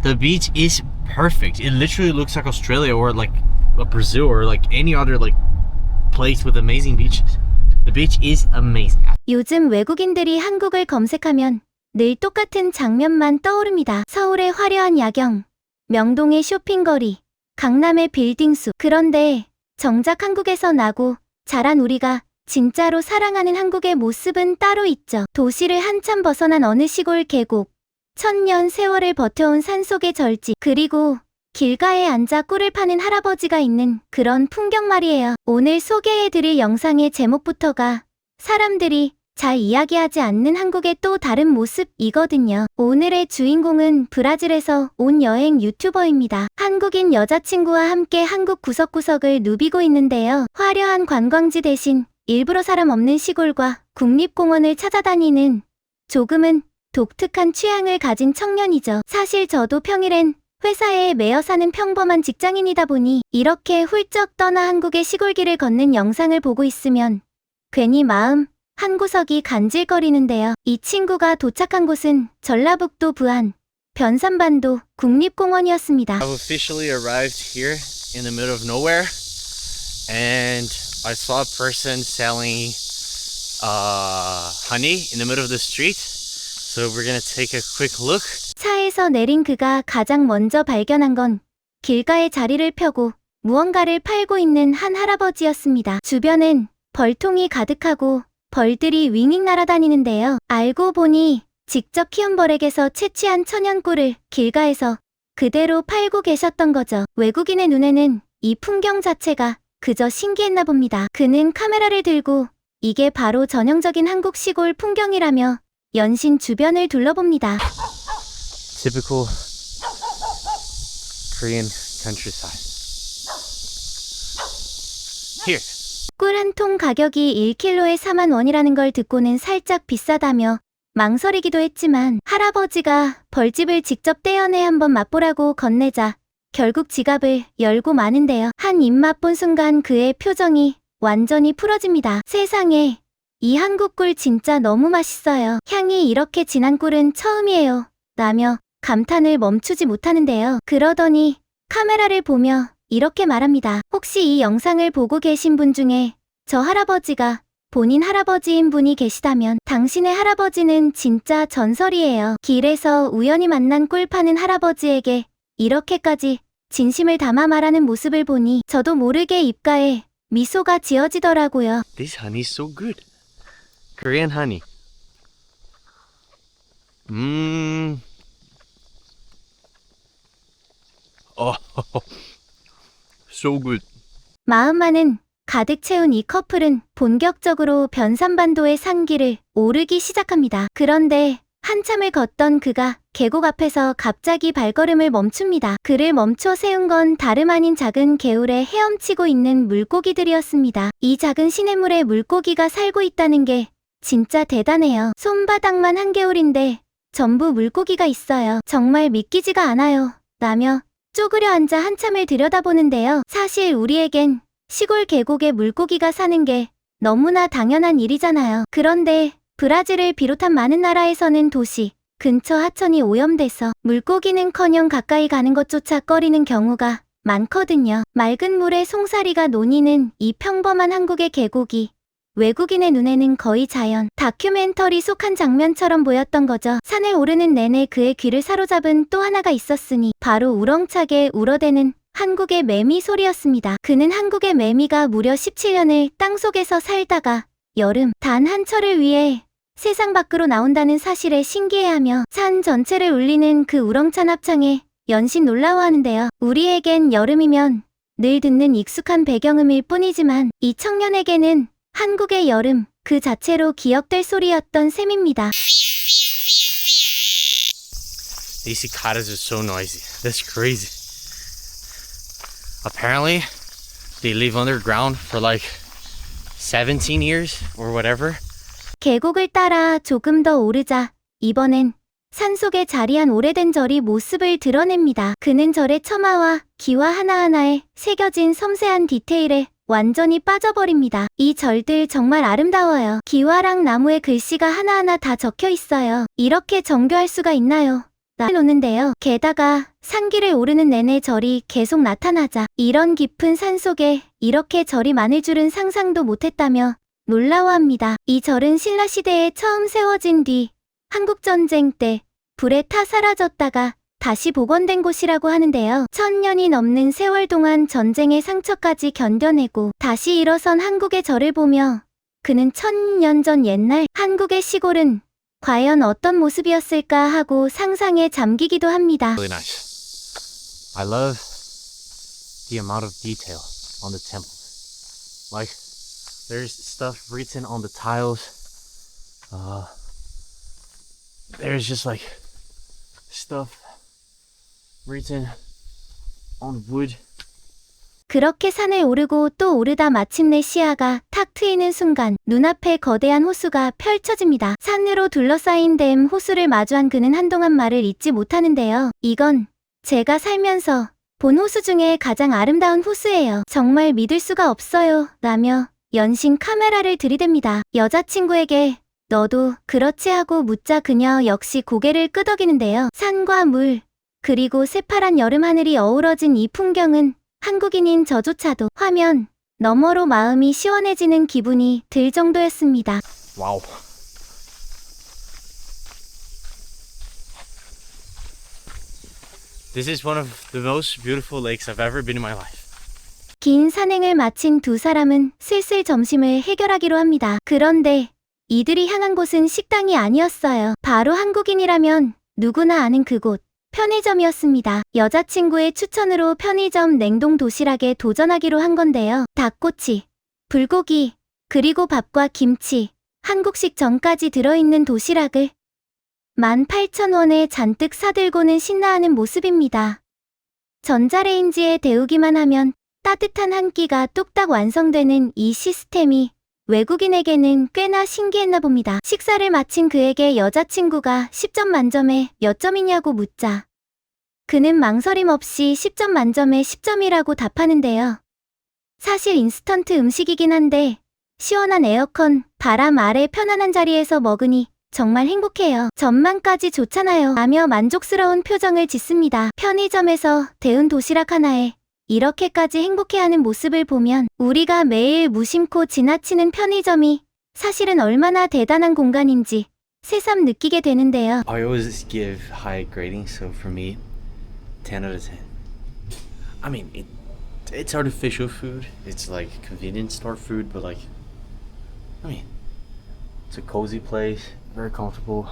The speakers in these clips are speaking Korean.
The beach is perfect. It literally looks like Australia or like Brazil or like any other like place with amazing beaches. The beach is amazing. 요즘 외국인들이 한국을 검색하면 늘 똑같은 장면만 떠오릅니다. 서울의 화려한 야경, 명동의 쇼핑거리, 강남의 빌딩수. 그런데 정작 한국에서 나고 자란 우리가 진짜로 사랑하는 한국의 모습은 따로 있죠. 도시를 한참 벗어난 어느 시골 계곡, 천년 세월을 버텨온 산속의 절집, 그리고 길가에 앉아 꿀을 파는 할아버지가 있는 그런 풍경 말이에요. 오늘 소개해드릴 영상의 제목부터가 사람들이 잘 이야기하지 않는 한국의 또 다른 모습이거든요. 오늘의 주인공은 브라질에서 온 여행 유튜버입니다. 한국인 여자친구와 함께 한국 구석구석을 누비고 있는데요. 화려한 관광지 대신 일부러 사람 없는 시골과 국립공원을 찾아다니는 조금은 독특한 취향을 가진 청년이죠. 사실 저도 평일엔 회사에 매여 사는 평범한 직장인이다 보니 이렇게 훌쩍 떠나 한국의 시골길을 걷는 영상을 보고 있으면 괜히 마음 한구석이 간질거리는데요. 이 친구가 도착한 곳은 전라북도 부안 변산반도 국립공원이었습니다. I've officially arrived here in the middle of nowhere and I saw a person selling honey in the middle of the street. So we're gonna take a quick look. 차에서 내린 그가 가장 먼저 발견한 건 길가에 자리를 펴고 무언가를 팔고 있는 한 할아버지였습니다. 주변엔 벌통이 가득하고 벌들이 윙윙 날아다니는데요. 알고 보니 직접 키운 벌에게서 채취한 천연꿀을 길가에서 그대로 팔고 계셨던 거죠. 외국인의 눈에는 이 풍경 자체가 그저 신기했나 봅니다. 그는 카메라를 들고 이게 바로 전형적인 한국 시골 풍경이라며 연신 주변을 둘러봅니다. Typical Korean countryside. Here. 꿀 한 통 가격이 1kg에 4만 원이라는 걸 듣고는 살짝 비싸다며 망설이기도 했지만 할아버지가 벌집을 직접 떼어내 한번 맛보라고 건네자 결국 지갑을 열고 마는데요. 한 입 맛본 순간 그의 표정이 완전히 풀어집니다. 세상에, 이 한국 꿀 진짜 너무 맛있어요. 향이 이렇게 진한 꿀은 처음이에요. 라며 감탄을 멈추지 못하는데요. 그러더니 카메라를 보며 이렇게 말합니다. 혹시 이 영상을 보고 계신 분 중에 저 할아버지가 본인 할아버지인 분이 계시다면 당신의 할아버지는 진짜 전설이에요. 길에서 우연히 만난 꿀 파는 할아버지에게 이렇게까지 진심을 담아 말하는 모습을 보니 저도 모르게 입가에 미소가 지어지더라고요. This honey is so good. Korean honey. Oh, so good. 마음만은 가득 채운 이 커플은 본격적으로 변산반도의 산길을 오르기 시작합니다. 그런데 한참을 걷던 그가 계곡 앞에서 갑자기 발걸음을 멈춥니다. 그를 멈춰 세운 건 다름 아닌 작은 개울에 헤엄치고 있는 물고기들이었습니다. 이 작은 시냇물에 물고기가 살고 있다는 게 진짜 대단해요. 손바닥만 한 개울인데 전부 물고기가 있어요. 정말 믿기지가 않아요. 라며 쪼그려 앉아 한참을 들여다보는데요. 사실 우리에겐 시골 계곡에 물고기가 사는 게 너무나 당연한 일이잖아요. 그런데 브라질을 비롯한 많은 나라에서는 도시 근처 하천이 오염돼서 물고기는커녕 가까이 가는 것조차 꺼리는 경우가 많거든요. 맑은 물에 송사리가 논이는 이 평범한 한국의 계곡이 외국인의 눈에는 거의 자연 다큐멘터리 속 한 장면처럼 보였던 거죠. 산을 오르는 내내 그의 귀를 사로잡은 또 하나가 있었으니 바로 우렁차게 울어대는 한국의 매미 소리였습니다. 그는 한국의 매미가 무려 17년을 땅속에서 살다가 여름 단 한 철을 위해 세상 밖으로 나온다는 사실에 신기해하며 산 전체를 울리는 그 우렁찬 합창에 연신 놀라워하는데요. 우리에겐 여름이면 늘 듣는 익숙한 배경음일 뿐이지만 이 청년에게는 한국의 여름 그 자체로 기억될 소리였던 셈입니다. These cicadas are so noisy. That's crazy. Apparently, they live underground for like 17 years or whatever. 계곡을 따라 조금 더 오르자 이번엔 산속에 자리한 오래된 절이 모습을 드러냅니다. 그는 절의 처마와 기와 하나하나에 새겨진 섬세한 디테일에 완전히 빠져버립니다. 이 절들 정말 아름다워요. 기와랑 나무에 글씨가 하나하나 다 적혀 있어요. 이렇게 정교할 수가 있나요? 놓는데요. 게다가 산길을 오르는 내내 절이 계속 나타나자 이런 깊은 산속에 이렇게 절이 많을 줄은 상상도 못했다며 놀라워합니다. 이 절은 신라시대에 처음 세워진 뒤 한국전쟁 때 불에 타 사라졌다가 다시 복원된 곳이라고 하는데요. 1000년이 넘는 세월 동안 전쟁의 상처까지 견뎌내고 다시 일어선 한국의 절을 보며 그는 1000년 전 옛날 한국의 시골은 과연 어떤 모습이었을까 하고 상상에 잠기기도 합니다. Really nice. I love the amount of detail on the temples. Like, there's stuff written on the tiles. There's just like stuff written on wood. 그렇게 산을 오르고 또 오르다 마침내 시야가 탁 트이는 순간 눈앞에 거대한 호수가 펼쳐집니다. 산으로 둘러싸인 댐 호수를 마주한 그는 한동안 말을 잇지 못하는데요. 이건 제가 살면서 본 호수 중에 가장 아름다운 호수예요. 정말 믿을 수가 없어요. 라며 연신 카메라를 들이댑니다. 여자친구에게 너도 그렇지 하고 묻자 그녀 역시 고개를 끄덕이는데요. 산과 물 그리고 새파란 여름하늘이 어우러진 이 풍경은 한국인인 저조차도 화면 너머로 마음이 시원해지는 기분이 들 정도였습니다. Wow. This is one of the most beautiful lakes I've ever been in my life. 긴 산행을 마친 두 사람은 슬슬 점심을 해결하기로 합니다. 그런데 이들이 향한 곳은 식당이 아니었어요. 바로 한국인이라면 누구나 아는 그곳. 편의점이었습니다. 여자친구의 추천으로 편의점 냉동 도시락에 도전하기로 한 건데요. 닭꼬치, 불고기, 그리고 밥과 김치, 한국식 전까지 들어있는 도시락을 18,000원에 잔뜩 사들고는 신나하는 모습입니다. 전자레인지에 데우기만 하면 따뜻한 한 끼가 뚝딱 완성되는 이 시스템이 외국인에게는 꽤나 신기했나 봅니다. 식사를 마친 그에게 여자친구가 10점 만점에 몇 점이냐고 묻자 그는 망설임 없이 10점 만점에 10점이라고 답하는데요. 사실 인스턴트 음식이긴 한데 시원한 에어컨, 바람 아래 편안한 자리에서 먹으니 정말 행복해요. 전망까지 좋잖아요. 라며 만족스러운 표정을 짓습니다. 편의점에서 데운 도시락 하나에 이렇게까지 행복해하는 모습을 보면 우리가 매일 무심코 지나치는 편의점이 사실은 얼마나 대단한 공간인지 새삼 느끼게 되는데요. I always give high grading, so for me, 10 out of 10. I mean, it's artificial food. It's like convenience store food, but like, I mean, it's a cozy place, very comfortable,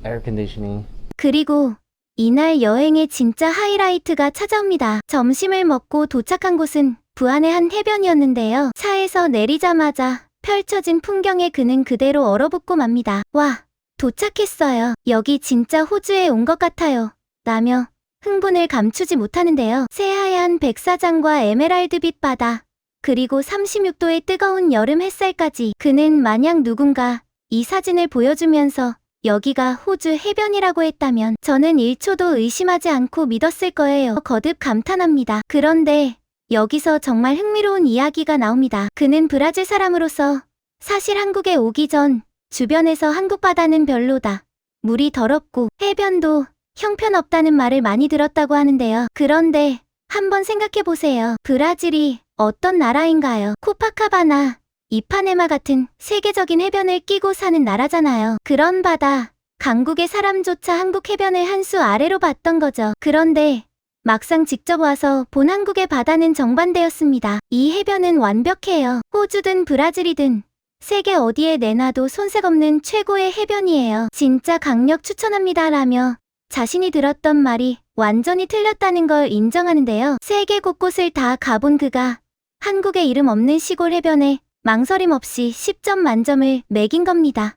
air conditioning. 그리고 이날 여행의 진짜 하이라이트가 찾아옵니다. 점심을 먹고 도착한 곳은 부안의 한 해변이었는데요. 차에서 내리자마자 펼쳐진 풍경에 그는 그대로 얼어붙고 맙니다. 와, 도착했어요. 여기 진짜 호주에 온 것 같아요. 라며 흥분을 감추지 못하는데요. 새하얀 백사장과 에메랄드빛 바다, 그리고 36도의 뜨거운 여름 햇살까지 그는 마냥 누군가 이 사진을 보여주면서 여기가 호주 해변이라고 했다면 저는 1초도 의심하지 않고 믿었을 거예요. 거듭 감탄합니다. 그런데 여기서 정말 흥미로운 이야기가 나옵니다. 그는 브라질 사람으로서 사실 한국에 오기 전 주변에서 한국 바다는 별로다. 물이 더럽고 해변도 형편없다는 말을 많이 들었다고 하는데요. 그런데 한번 생각해보세요. 브라질이 어떤 나라인가요? 코파카바나, 이파네마 같은 세계적인 해변을 끼고 사는 나라잖아요. 그런 바다, 강국의 사람조차 한국 해변을 한 수 아래로 봤던 거죠. 그런데 막상 직접 와서 본 한국의 바다는 정반대였습니다. 이 해변은 완벽해요. 호주든 브라질이든 세계 어디에 내놔도 손색 없는 최고의 해변이에요. 진짜 강력 추천합니다. 라며 자신이 들었던 말이 완전히 틀렸다는 걸 인정하는데요. 세계 곳곳을 다 가본 그가 한국의 이름 없는 시골 해변에 망설임 없이 10점 만점을 매긴 겁니다.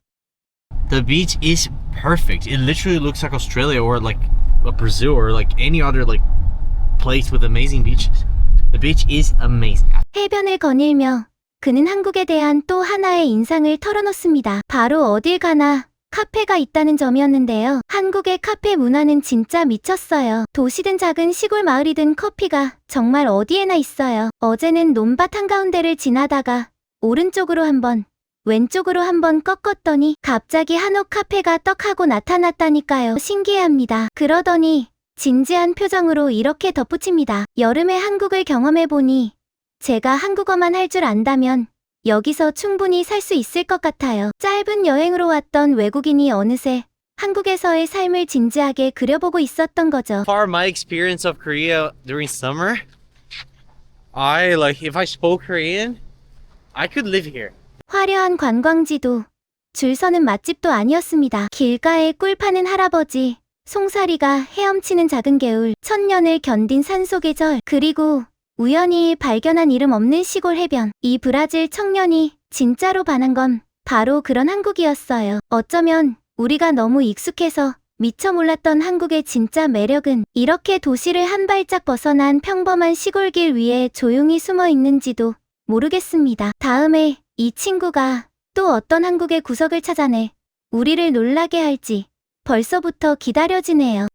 The beach is perfect. It literally looks like Australia or like Brazil or like any other like place with amazing beaches. The beach is amazing. 해변을 거닐며 그는 한국에 대한 또 하나의 인상을 털어놓습니다. 바로 어딜 가나 카페가 있다는 점이었는데요. 한국의 카페 문화는 진짜 미쳤어요. 도시든 작은 시골 마을이든 커피가 정말 어디에나 있어요. 어제는 논밭 한가운데를 지나다가 오른쪽으로 한번 왼쪽으로 한번 꺾었더니 갑자기 한옥 카페가 떡하고 나타났다니까요. 신기해합니다. 그러더니 진지한 표정으로 이렇게 덧붙입니다. 여름에 한국을 경험해보니 제가 한국어만 할 줄 안다면 여기서 충분히 살 수 있을 것 같아요. 짧은 여행으로 왔던 외국인이 어느새 한국에서의 삶을 진지하게 그려보고 있었던 거죠. Far my experience of Korea during summer, if I spoke Korean, I could live here. 화려한 관광지도 줄 서는 맛집도 아니었습니다. 길가에 꿀 파는 할아버지, 송사리가 헤엄치는 작은 개울, 천년을 견딘 산속의 절, 그리고 우연히 발견한 이름 없는 시골 해변. 이 브라질 청년이 진짜로 반한 건 바로 그런 한국이었어요. 어쩌면 우리가 너무 익숙해서 미처 몰랐던 한국의 진짜 매력은 이렇게 도시를 한 발짝 벗어난 평범한 시골길 위에 조용히 숨어 있는지도 모르겠습니다. 다음에 이 친구가 또 어떤 한국의 구석을 찾아내 우리를 놀라게 할지 벌써부터 기다려지네요.